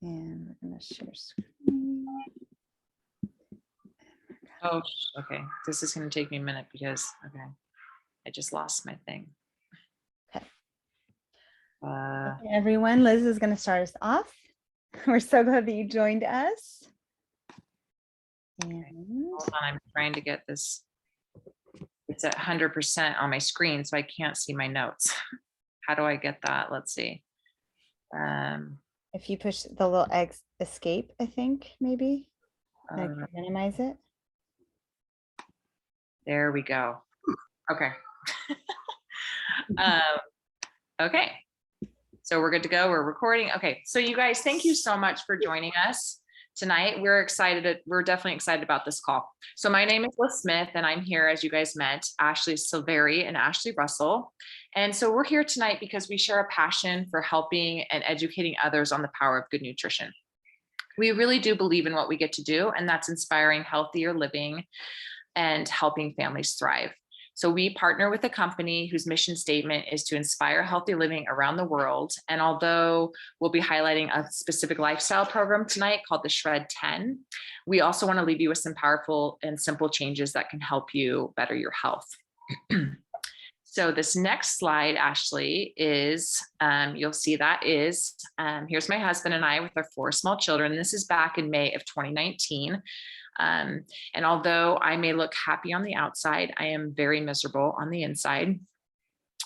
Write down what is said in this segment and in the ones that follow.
And we're going to share screen. Oh, okay. This is going to take me a minute because, okay, I just lost my thing. Okay. Uh, Okay, everyone, Liz is going to start us off. We're so glad that you joined us. And hold on, I'm trying to get this. It's at 100% on my screen, so I can't see my notes. How do I get that? Let's see. if you push the little escape, I think maybe like minimize it. There we go. Okay. Okay. So we're good to go. We're recording. Okay. So you guys, thank you so much for joining us tonight. We're excited. We're definitely excited about this call. So my name is Liz Smith, and I'm here, as you guys met, Ashley Silveri and Ashley Russell. And so we're here tonight because we share a passion for helping and educating others on the power of good nutrition. We really do believe in what we get to do, and that's inspiring healthier living and helping families thrive. So we partner with a company whose mission statement is to inspire healthy living around the world. And although we'll be highlighting a specific lifestyle program tonight called the Shred 10, we also want to leave you with some powerful and simple changes that can help you better your health. So this next slide, Ashley, is, you'll see that is, here's my husband and I with our 4 small children. This is back in May of 2019. And although I may look happy on the outside, I am very miserable on the inside.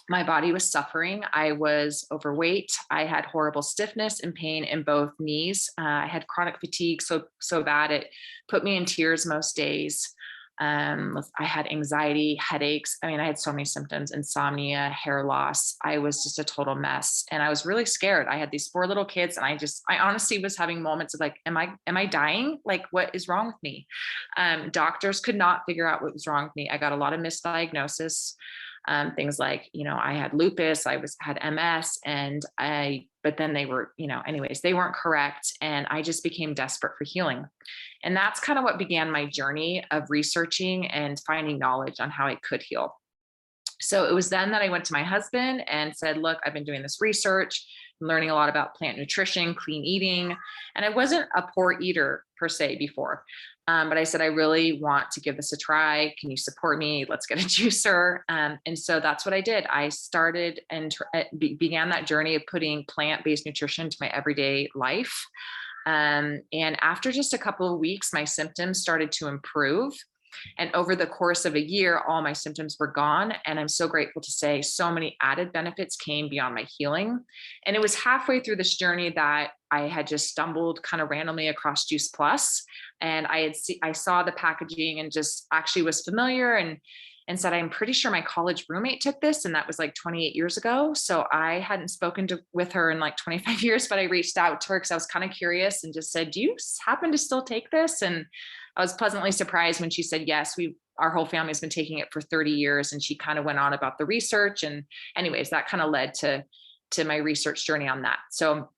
My body was suffering. I was overweight. I had horrible stiffness and pain in both knees. I had chronic fatigue so bad it put me in tears most days. I had anxiety, headaches. I mean, I had so many symptoms, insomnia, hair loss. I was just a total mess. And I was really scared. I had these 4 little kids, and I honestly was having moments of like, am I dying? Like, what is wrong with me? Doctors could not figure out what was wrong with me. I got a lot of misdiagnosis. Things like, I had lupus, had MS, but then they were, anyways, they weren't correct. And I just became desperate for healing. And that's kind of what began my journey of researching and finding knowledge on how I could heal. So it was then that I went to my husband and said, look, I've been doing this research, learning a lot about plant nutrition, clean eating. And I wasn't a poor eater per se before. But I said, I really want to give this a try. Can you support me? Let's get a juicer. And so that's what I did. I started and began that journey of putting plant-based nutrition to my everyday life. And after just a couple of weeks, my symptoms started to improve. And over the course of a year, all my symptoms were gone. And I'm so grateful to say so many added benefits came beyond my healing. And it was halfway through this journey that I had just stumbled kind of randomly across Juice Plus. And I saw the packaging and just actually was familiar and said, I'm pretty sure my college roommate took this. And that was like 28 years ago. So I hadn't spoken with her in like 25 years, but I reached out to her because I was kind of curious and just said, do you happen to still take this? And I was pleasantly surprised when she said, yes, our whole family has been taking it for 30 years. And she kind of went on about the research. And anyways, that kind of led to my research journey on that. So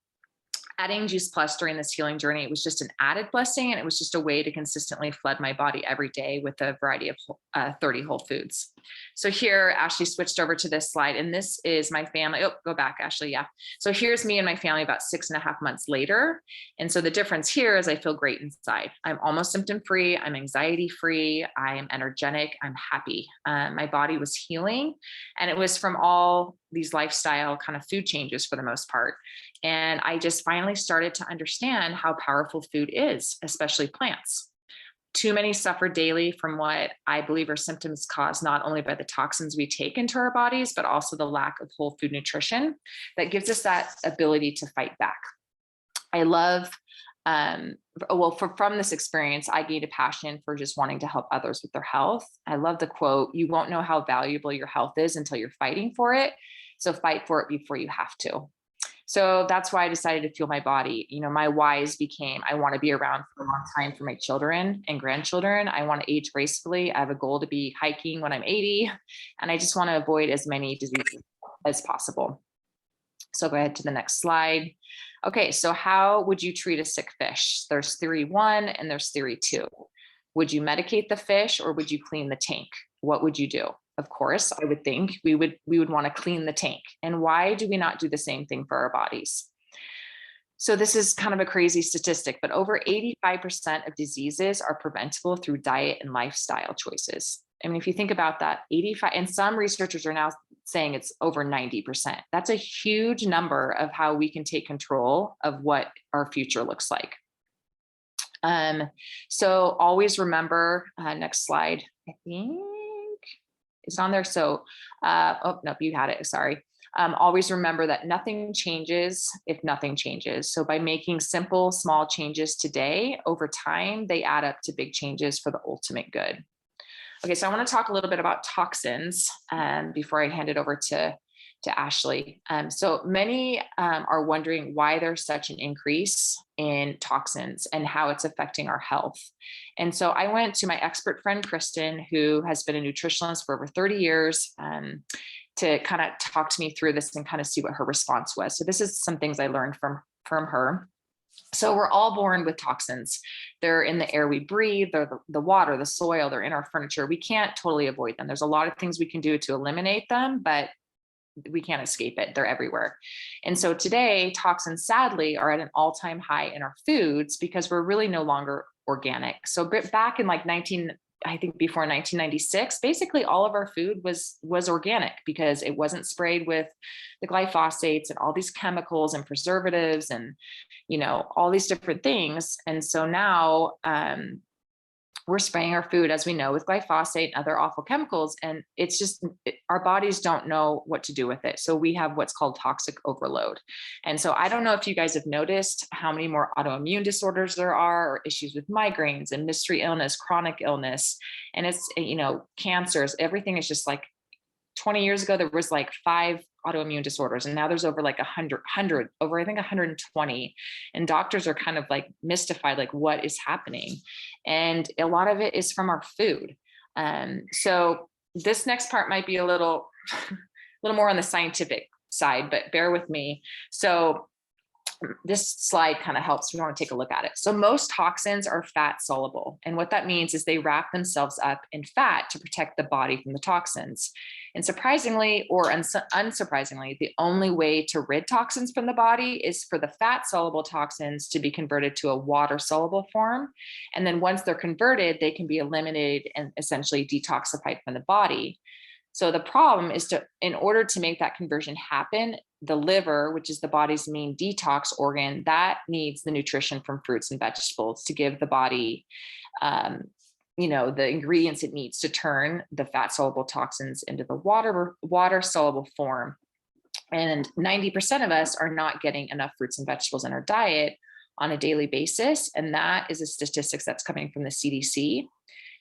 adding Juice Plus during this healing journey, it was just an added blessing. And it was just a way to consistently flood my body every day with a variety of 30 whole foods. So here, Ashley switched over to this slide, and this is my family. Oh, go back, Ashley. Yeah. So here's me and my family about 6.5 months later. And so the difference here is I feel great inside. I'm almost symptom-free. I'm anxiety-free. I am energetic. I'm happy. My body was healing, and it was from all these lifestyle kind of food changes for the most part. And I just finally started to understand how powerful food is, especially plants. Too many suffer daily from what I believe are symptoms caused not only by the toxins we take into our bodies, but also the lack of whole food nutrition that gives us that ability to fight back. I love, from this experience, I gained a passion for just wanting to help others with their health. I love the quote, you won't know how valuable your health is until you're fighting for it. So fight for it before you have to. So that's why I decided to fuel my body. My whys became, I want to be around for a long time for my children and grandchildren. I want to age gracefully. I have a goal to be hiking when I'm 80, and I just want to avoid as many diseases as possible. So go ahead to the next slide. Okay, so how would you treat a sick fish? There's theory 1 and there's theory 2. Would you medicate the fish or would you clean the tank? What would you do? Of course, I would think we would want to clean the tank. And why do we not do the same thing for our bodies? So this is kind of a crazy statistic, but over 85% of diseases are preventable through diet and lifestyle choices. I mean, if you think about that, 85, and some researchers are now saying it's over 90%. That's a huge number of how we can take control of what our future looks like. So always remember, next slide, I think it's on there. So, oh, nope, you had it, sorry. Always remember that nothing changes if nothing changes. So by making simple, small changes today, over time, they add up to big changes for the ultimate good. Okay, so I want to talk a little bit about toxins before I hand it over to Ashley. So many are wondering why there's such an increase in toxins and how it's affecting our health. And so I went to my expert friend, Kristen, who has been a nutritionist for over 30 years, to kind of talk to me through this and kind of see what her response was. So this is some things I learned from her. So we're all born with toxins. They're in the air we breathe, they're the water, the soil, they're in our furniture. We can't totally avoid them. There's a lot of things we can do to eliminate them, but we can't escape it. They're everywhere. And so today, toxins sadly are at an all-time high in our foods because we're really no longer organic. So back in like I think before 1996, basically all of our food was organic because it wasn't sprayed with the glyphosates and all these chemicals and preservatives and, all these different things. And so now we're spraying our food, as we know, with glyphosate and other awful chemicals. And it's just, our bodies don't know what to do with it. So we have what's called toxic overload. And so I don't know if you guys have noticed how many more autoimmune disorders there are, or issues with migraines and mystery illness, chronic illness, and it's, cancers. Everything is just like 20 years ago, there was like 5 autoimmune disorders, and now there's over like 100, over I think 120. And doctors are kind of like mystified, like what is happening? And a lot of it is from our food. So this next part might be a little more on the scientific side, but bear with me. So this slide kind of helps. We want to take a look at it. So most toxins are fat soluble. And what that means is they wrap themselves up in fat to protect the body from the toxins. And surprisingly, or unsurprisingly, the only way to rid toxins from the body is for the fat soluble toxins to be converted to a water soluble form. And then once they're converted, they can be eliminated and essentially detoxified from the body. So the problem is in order to make that conversion happen, the liver, which is the body's main detox organ, that needs the nutrition from fruits and vegetables to give the body, the ingredients it needs to turn the fat soluble toxins into the water soluble form. And 90% of us are not getting enough fruits and vegetables in our diet on a daily basis. And that is a statistics that's coming from the CDC.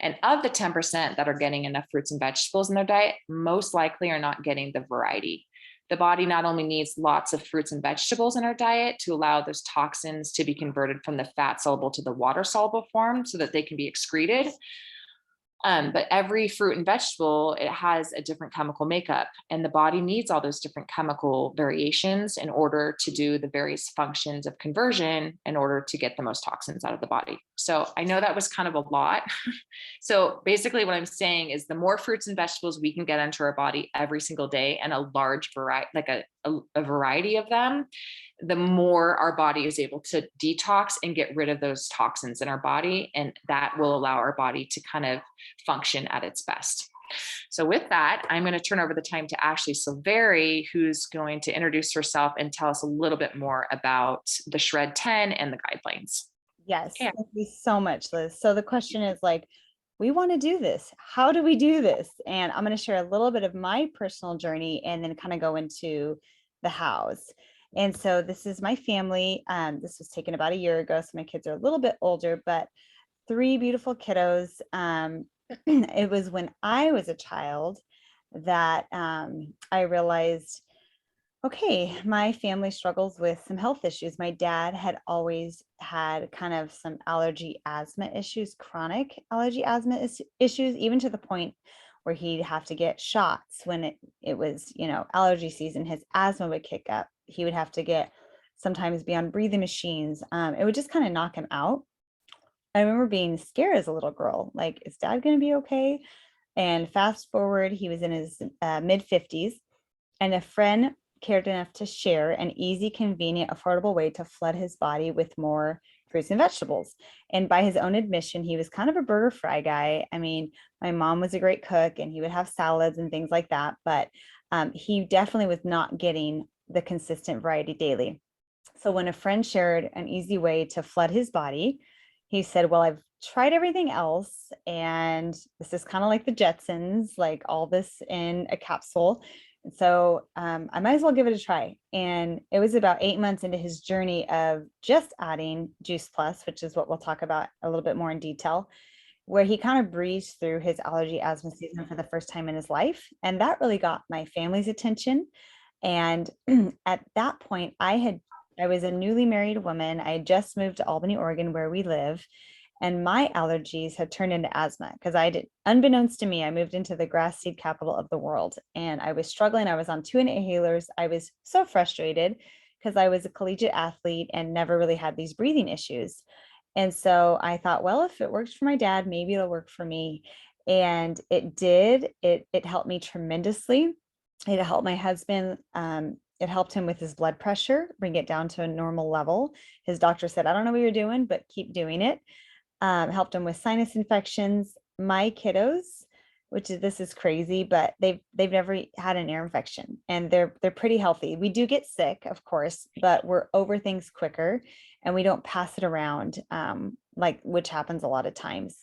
And of the 10% that are getting enough fruits and vegetables in their diet, most likely are not getting the variety. The body not only needs lots of fruits and vegetables in our diet to allow those toxins to be converted from the fat soluble to the water soluble form so that they can be excreted, but every fruit and vegetable, it has a different chemical makeup, and the body needs all those different chemical variations in order to do the various functions of conversion in order to get the most toxins out of the body. So I know that was kind of a lot. So basically what I'm saying is the more fruits and vegetables we can get into our body every single day, and a large variety, like a variety of them, the more our body is able to detox and get rid of those toxins in our body. And that will allow our body to kind of function at its best. So with that, I'm going to turn over the time to Ashley Silveri, who's going to introduce herself and tell us a little bit more about the Shred 10 and the guidelines. Yes, Yeah. thank you so much, Liz. So the question is like, we want to do this. How do we do this? And I'm going to share a little bit of my personal journey and then kind of go into the hows. And so this is my family. This was taken about a year ago. So my kids are a little bit older, but 3 beautiful kiddos. It was when I was a child that I realized, okay, my family struggles with some health issues. My dad had always had kind of some allergy asthma issues, chronic allergy asthma issues, even to the point where he'd have to get shots when it was, allergy season. His asthma would kick up. He would have to sometimes be on breathing machines. It would just kind of knock him out. I remember being scared as a little girl, like, is dad going to be okay? And fast forward, he was in his mid 50s, and a friend cared enough to share an easy, convenient, affordable way to flood his body with more fruits and vegetables. And by his own admission, he was kind of a burger fry guy. I mean, my mom was a great cook and he would have salads and things like that, but he definitely was not getting the consistent variety daily. So when a friend shared an easy way to flood his body, he said, well, I've tried everything else, and this is kind of like the Jetsons, like all this in a capsule. And so I might as well give it a try. And it was about 8 months into his journey of just adding Juice Plus, which is what we'll talk about a little bit more in detail, where he kind of breezed through his allergy asthma season for the first time in his life. And that really got my family's attention. And at that point, I was a newly married woman. I had just moved to Albany, Oregon, where we live, and my allergies had turned into asthma because I did, unbeknownst to me, I moved into the grass seed capital of the world, and I was struggling. I was on 2 inhalers. I was so frustrated because I was a collegiate athlete and never really had these breathing issues. And so I thought, well, if it works for my dad, maybe it'll work for me. And it did. It helped me tremendously. It helped my husband. It helped him with his blood pressure, bring it down to a normal level. His doctor said, I don't know what you're doing, but keep doing it. Helped him with sinus infections. My kiddos, this is crazy, but they've never had an ear infection and they're pretty healthy. We do get sick, of course, but we're over things quicker and we don't pass it around, like which happens a lot of times.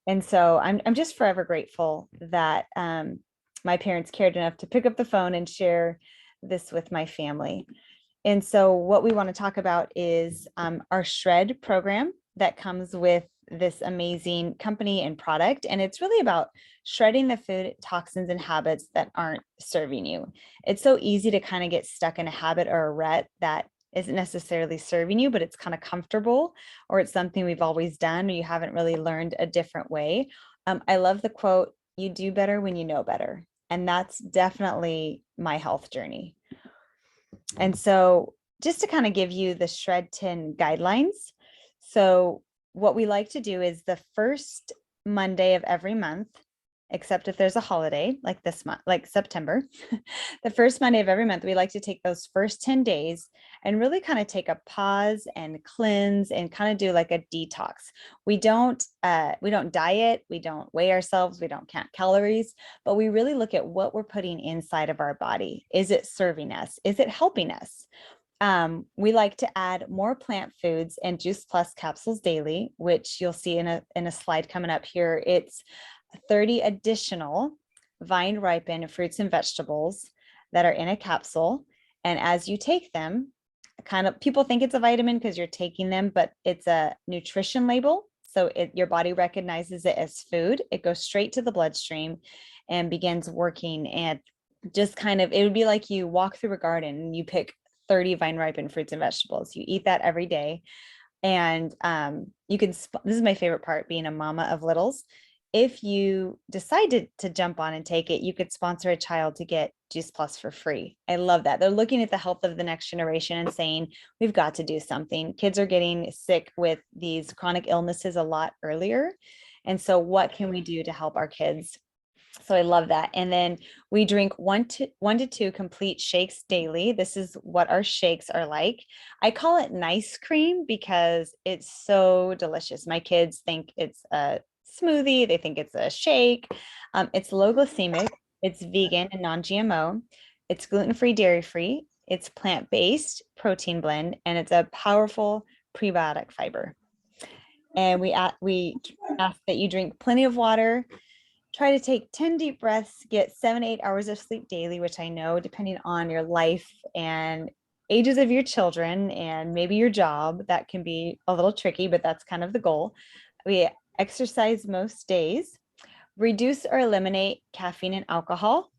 And so I'm just forever grateful that my parents cared enough to pick up the phone and share this with my family. And so what we want to talk about is our Shred program that comes with this amazing company and product. And it's really about shredding the food toxins and habits that aren't serving you. It's so easy to kind of get stuck in a habit or a rut that isn't necessarily serving you, but it's kind of comfortable, or it's something we've always done, or you haven't really learned a different way. I love the quote, you do better when you know better. And that's definitely my health journey. And so just to kind of give you the Shred 10 guidelines. So what we like to do is the first Monday of every month, except if there's a holiday like this month, like September, the first Monday of every month, we like to take those first 10 days and really kind of take a pause and cleanse and kind of do like a detox. We don't diet, we don't weigh ourselves, we don't count calories, but we really look at what we're putting inside of our body. Is it serving us? Is it helping us? We like to add more plant foods and Juice Plus capsules daily, which you'll see in a slide coming up here. It's 30 additional vine ripened fruits and vegetables that are in a capsule. And as you take them, kind of people think it's a vitamin because you're taking them, but it's a nutrition label. So your body recognizes it as food. It goes straight to the bloodstream and begins working. And just kind of, it would be like you walk through a garden and you pick 30 vine ripened fruits and vegetables. You eat that every day. And you can, this is my favorite part, being a mama of littles. If you decide to jump on and take it, you could sponsor a child to get Juice Plus for free. I love that. They're looking at the health of the next generation and saying, we've got to do something. Kids are getting sick with these chronic illnesses a lot earlier. And so what can we do to help our kids? So I love that. And then we drink one to two complete shakes daily. This is what our shakes are like. I call it nice cream because it's so delicious. My kids think it's a smoothie. They think it's a shake. It's low glycemic. It's vegan and non-GMO. It's gluten-free, dairy-free. It's plant-based protein blend, and it's a powerful prebiotic fiber. And we ask that you drink plenty of water. Try to take 10 deep breaths, get 7 to 8 hours of sleep daily, which I know, depending on your life and ages of your children and maybe your job, that can be a little tricky, but that's kind of the goal. We exercise most days, reduce or eliminate caffeine and alcohol.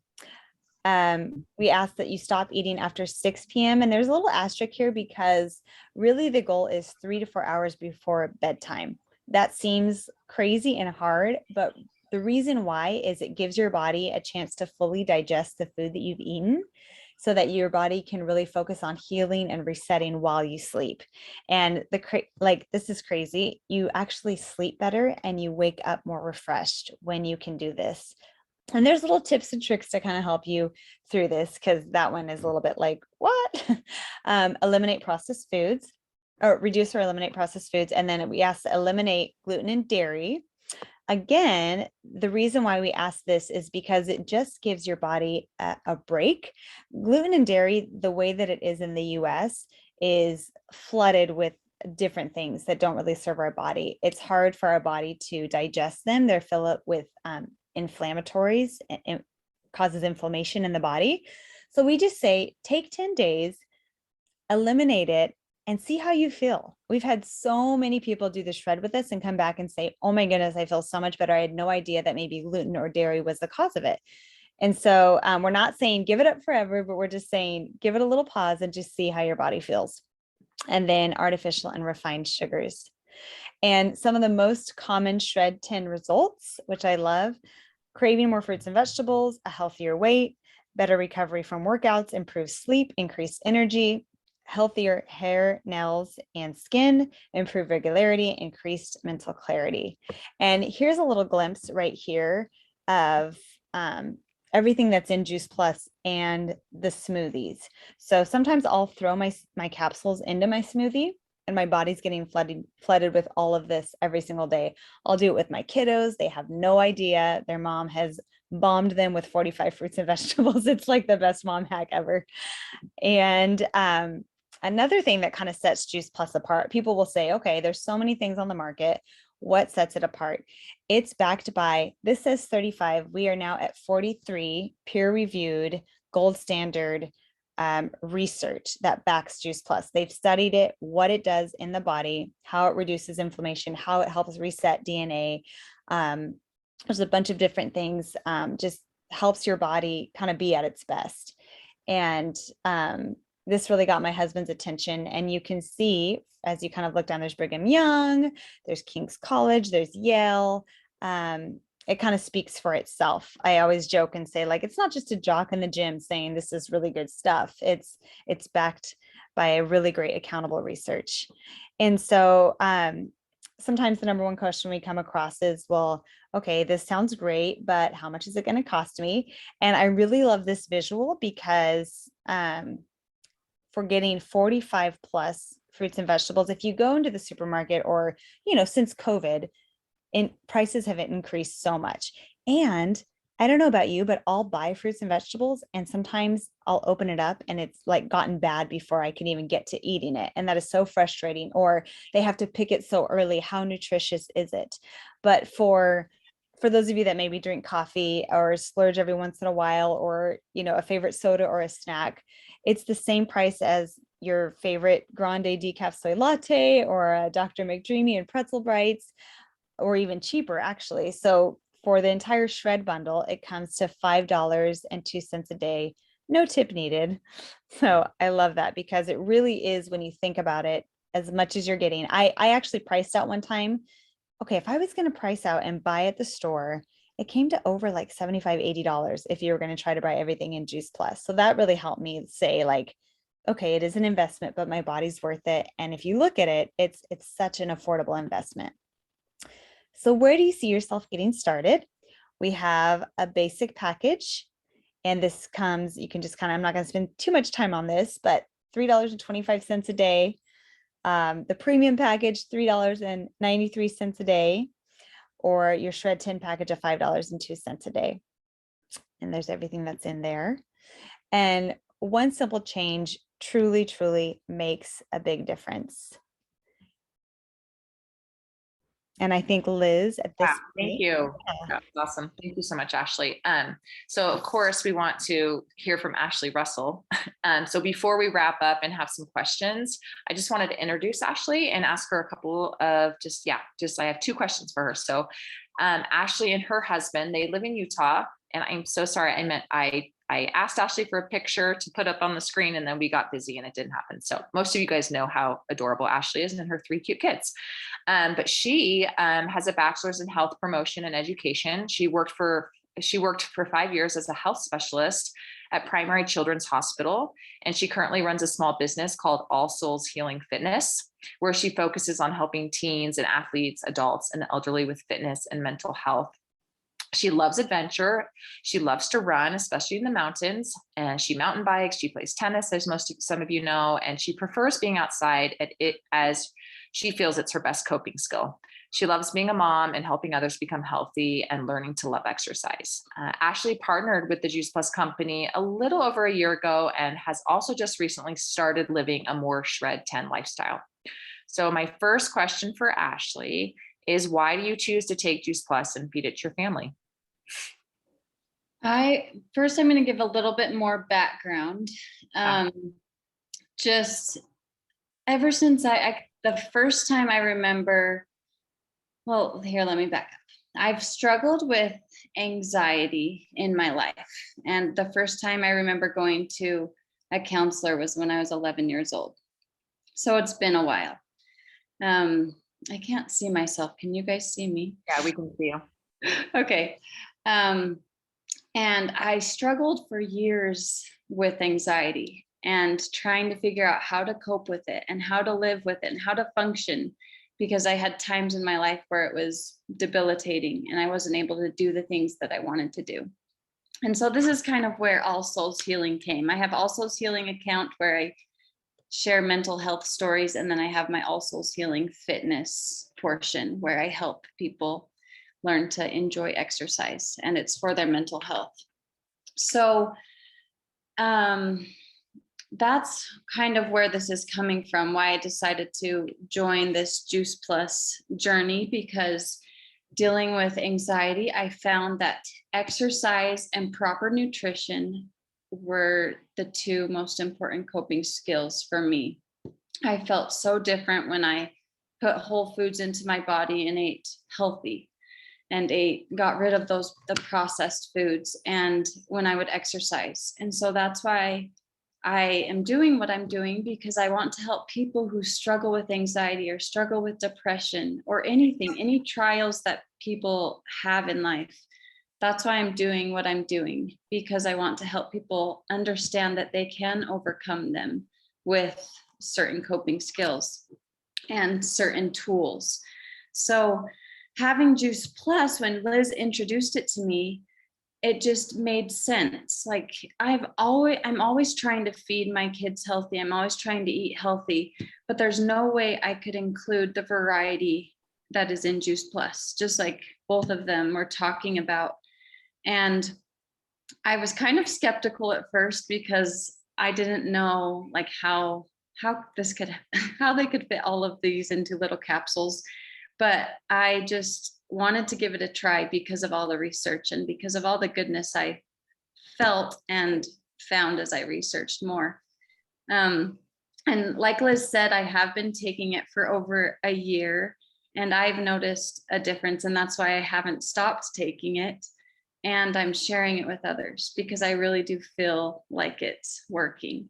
We ask that you stop eating after 6 p.m. And there's a little asterisk here because really the goal is 3 to 4 hours before bedtime. That seems crazy and hard, but the reason why is it gives your body a chance to fully digest the food that you've eaten so that your body can really focus on healing and resetting while you sleep. And this is crazy. You actually sleep better and you wake up more refreshed when you can do this. And there's little tips and tricks to kind of help you through this, because that one is a little bit like, what? Eliminate processed foods, or reduce or eliminate processed foods. And then we ask to eliminate gluten and dairy. Again, the reason why we ask this is because it just gives your body a break. Gluten and dairy, the way that it is in the US, is flooded with different things that don't really serve our body. It's hard for our body to digest them. They're filled with inflammatories, and causes inflammation in the body. So we just say, take 10 days, eliminate it, and see how you feel. We've had so many people do the shred with us and come back and say, oh my goodness, I feel so much better. I had no idea that maybe gluten or dairy was the cause of it. And so we're not saying give it up forever, but we're just saying give it a little pause and just see how your body feels. And then artificial and refined sugars. And some of the most common shred 10 results, which I love: craving more fruits and vegetables, a healthier weight, better recovery from workouts, improved sleep, increased energy, healthier hair, nails, and skin, improved regularity, increased mental clarity. And here's a little glimpse right here of everything that's in Juice Plus and the smoothies. So sometimes I'll throw my capsules into my smoothie, and my body's getting flooded with all of this every single day. I'll do it with my kiddos. They have no idea. Their mom has bombed them with 45 fruits and vegetables. It's like the best mom hack ever. And another thing that kind of sets Juice Plus apart, people will say, okay, there's so many things on the market. What sets it apart? It's backed by, this says 35. We are now at 43 peer-reviewed, gold standard research that backs Juice Plus. They've studied it, what it does in the body, how it reduces inflammation, how it helps reset DNA. There's a bunch of different things, just helps your body kind of be at its best. And this really got my husband's attention. And you can see, as you kind of look down, there's Brigham Young, there's King's College, there's Yale. It kind of speaks for itself. I always joke and say, like, it's not just a jock in the gym saying this is really good stuff. It's backed by a really great accountable research. And so sometimes the number one question we come across is, well, okay, this sounds great, but how much is it going to cost me? And I really love this visual because for getting 45 plus fruits and vegetables, if you go into the supermarket, or, since COVID, and prices have increased so much. And I don't know about you, but I'll buy fruits and vegetables, and sometimes I'll open it up and it's like gotten bad before I can even get to eating it. And that is so frustrating. Or they have to pick it so early. How nutritious is it? But for those of you that maybe drink coffee or splurge every once in a while, or, a favorite soda or a snack, it's the same price as your favorite grande decaf soy latte, or a Dr. McDreamy and pretzel bites, or even cheaper actually. So for the entire shred bundle, it comes to $5.02 a day, no tip needed. So I love that, because it really is, when you think about it, as much as you're getting. I actually priced out one time. Okay, if I was going to price out and buy at the store, it came to over like $75, $80 if you were going to try to buy everything in Juice Plus. So that really helped me say, like, okay, it is an investment, but my body's worth it. And if you look at it, it's such an affordable investment. So where do you see yourself getting started? We have a basic package, and this comes, you can just I'm not going to spend too much time on this, but $3.25 a day. The premium package, $3.93 a day, or your Shred 10 package of $5.02 a day. And there's everything that's in there. And one simple change truly, truly makes a big difference. And I think Liz at this thank you. That's awesome. Thank you so much, Ashley. So of course we want to hear from Ashley Russell. So before we wrap up and have some questions, I just wanted to introduce Ashley and ask her a couple of I have two questions for her. So Ashley and her husband, they live in Utah, and I'm so sorry. I asked Ashley for a picture to put up on the screen, and then we got busy and it didn't happen. So most of you guys know how adorable Ashley is and her three cute kids. But she has a bachelor's in health promotion and education. She worked for 5 years as a health specialist at Primary Children's Hospital. And she currently runs a small business called All Souls Healing Fitness, where she focuses on helping teens and athletes, adults, and elderly with fitness and mental health. She loves adventure. She loves to run, especially in the mountains, and she mountain bikes. She plays tennis, as some of you know, and she prefers being outside at it as she feels it's her best coping skill. She loves being a mom and helping others become healthy and learning to love exercise. Ashley partnered with the Juice Plus company a little over a year ago and has also just recently started living a more Shred 10 lifestyle. So my first question for Ashley is, why do you choose to take Juice Plus and feed it to your family? I'm going to give a little bit more background. Just ever since the first time I remember, well, here, let me back up. I've struggled with anxiety in my life. And the first time I remember going to a counselor was when I was 11 years old. So it's been a while. I can't see myself. Can you guys see me? Yeah, we can see you. Okay. And I struggled for years with anxiety and trying to figure out how to cope with it and how to live with it and how to function, because I had times in my life where it was debilitating and I wasn't able to do the things that I wanted to do. And so this is kind of where All Souls Healing came. I have All Souls Healing account where I share mental health stories, and then I have my All Souls Healing fitness portion where I help people learn to enjoy exercise, and it's for their mental health. So that's kind of where this is coming from, why I decided to join this Juice Plus journey, because dealing with anxiety, I found that exercise and proper nutrition were the two most important coping skills for me. I felt so different when I put whole foods into my body and ate healthy and got rid of the processed foods, and when I would exercise. And so that's why I am doing what I'm doing, because I want to help people who struggle with anxiety or struggle with depression or anything, any trials that people have in life. That's why I'm doing what I'm doing, because I want to help people understand that they can overcome them with certain coping skills and certain tools. So having Juice Plus, when Liz introduced it to me, it just made sense. Like I'm always trying to feed my kids healthy. I'm always trying to eat healthy, but there's no way I could include the variety that is in Juice Plus, just like both of them were talking about. And I was kind of skeptical at first because I didn't know like how they could fit all of these into little capsules. But I just wanted to give it a try because of all the research and because of all the goodness I felt and found as I researched more. And like Liz said, I have been taking it for over a year, and I've noticed a difference, and that's why I haven't stopped taking it. And I'm sharing it with others because I really do feel like it's working.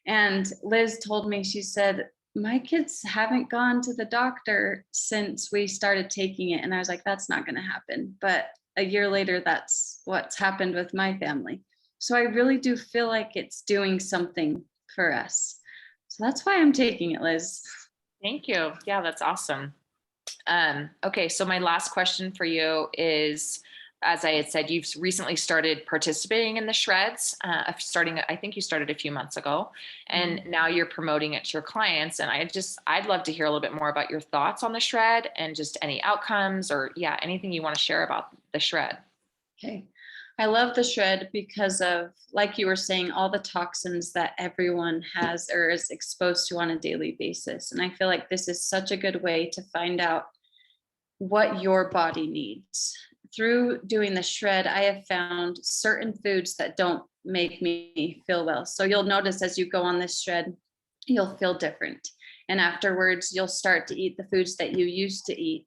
And Liz told me, she said, my kids haven't gone to the doctor since we started taking it. And I was like, that's not going to happen. But a year later, that's what's happened with my family. So I really do feel like it's doing something for us. So that's why I'm taking it, Liz. Thank you. Yeah, that's awesome. Okay, so my last question for you is, as I had said, you've recently started participating in the shreds, I think you started a few months ago, and now you're promoting it to your clients. And I'd love to hear a little bit more about your thoughts on the shred and just any outcomes or anything you want to share about the shred. Okay. I love the shred because of, like you were saying, all the toxins that everyone has or is exposed to on a daily basis. And I feel like this is such a good way to find out what your body needs. Through doing the shred, I have found certain foods that don't make me feel well. So you'll notice as you go on this shred, you'll feel different. And afterwards, you'll start to eat the foods that you used to eat.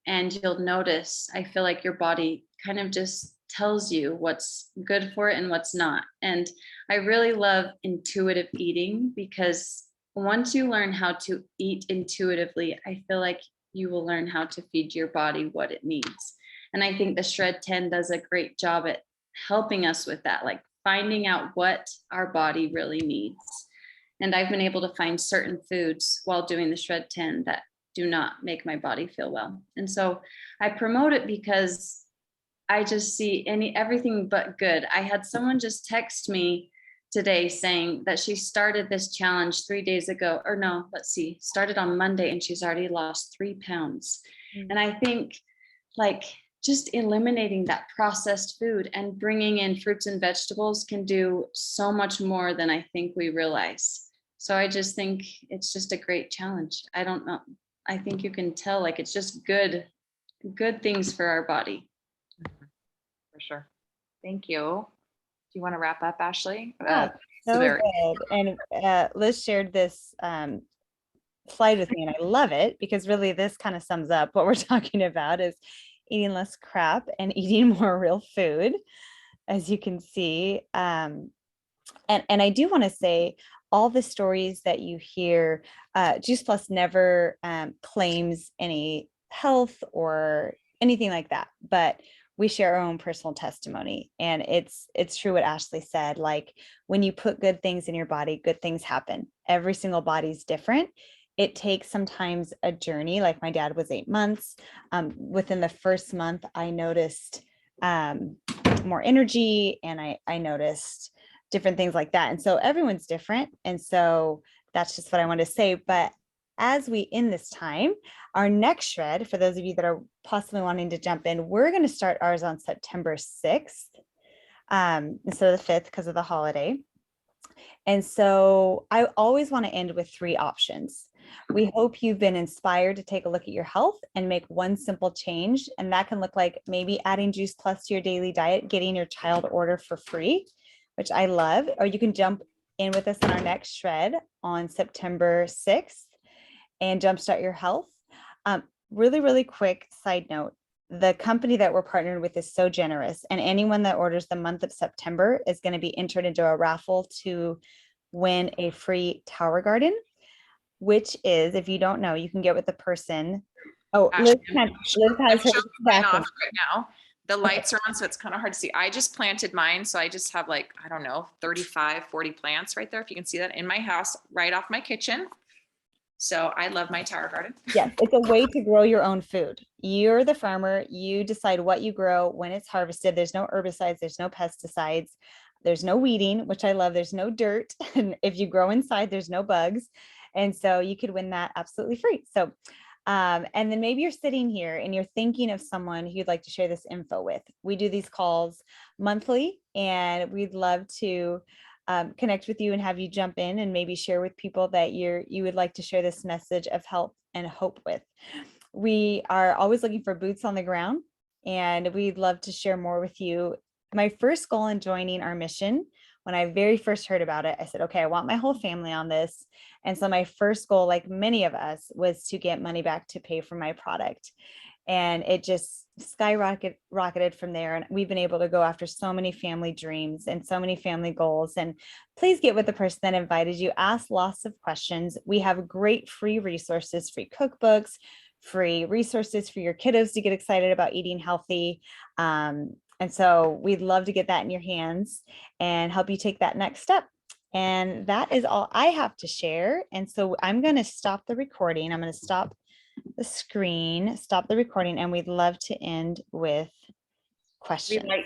And you'll notice, I feel like your body kind of just tells you what's good for it and what's not. And I really love intuitive eating, because once you learn how to eat intuitively, I feel like you will learn how to feed your body what it needs. And I think the Shred 10 does a great job at helping us with that, like finding out what our body really needs. And I've been able to find certain foods while doing the Shred 10 that do not make my body feel well. And so I promote it because I just see everything but good. I had someone just text me today saying that she started this challenge 3 days ago, or no, let's see, started on Monday and she's already lost 3 pounds. And I think like just eliminating that processed food and bringing in fruits and vegetables can do so much more than I think we realize. So I just think it's just a great challenge. I don't know. I think you can tell like it's just good things for our body. For sure. Thank you. Do you want to wrap up, Ashley? Yeah, so very- good. And Liz shared this slide with me, and I love it because really this kind of sums up what we're talking about is eating less crap and eating more real food, as you can see. And I do want to say all the stories that you hear, Juice Plus never claims any health or anything like that, but we share our own personal testimony. And it's true what Ashley said, like when you put good things in your body, good things happen. Every single body's different. It takes sometimes a journey. Like my dad was 8 months. Within the first month, I noticed more energy, and I noticed different things like that. And so everyone's different. And so that's just what I want to say. But as we end this time, our next shred, for those of you that are possibly wanting to jump in, we're going to start ours on September 6th instead of the 5th because of the holiday. And so I always want to end with 3 options. We hope you've been inspired to take a look at your health and make one simple change. And that can look like maybe adding Juice Plus to your daily diet, getting your child order for free, which I love, or you can jump in with us on our next shred on September 6th and jumpstart your health. Really, really quick side note. The company that we're partnered with is so generous, and anyone that orders the month of September is going to be entered into a raffle to win a free Tower Garden, which is, if you don't know, you can get with the person. Oh, Liz Actually, has her showing mine back. off right now. The lights are on, so it's kind of hard to see. I just planted mine, so I just have like, I don't know, 35, 40 plants right there. If you can see that in my house, right off my kitchen. So I love my Tower Garden. Yes, it's a way to grow your own food. You're the farmer. You decide what you grow when it's harvested. There's no herbicides. There's no pesticides. There's no weeding, which I love. There's no dirt. And if you grow inside, there's no bugs. And so you could win that absolutely free. So, and then maybe you're sitting here and you're thinking of someone who you'd like to share this info with. We do these calls monthly, and we'd love to connect with you and have you jump in and maybe share with people that you would like to share this message of help and hope with. We are always looking for boots on the ground, and we'd love to share more with you. My first goal in joining our mission, when I very first heard about it, I said, okay, I want my whole family on this. And so my first goal, like many of us, was to get money back to pay for my product. And it just skyrocketed from there. And we've been able to go after so many family dreams and so many family goals. And please get with the person that invited you. Ask lots of questions. We have great free resources, free cookbooks, free resources for your kiddos to get excited about eating healthy. And so we'd love to get that in your hands and help you take that next step. And that is all I have to share. And so I'm going to stop the recording. I'm going to stop the screen, stop the recording, and we'd love to end with questions. We'd like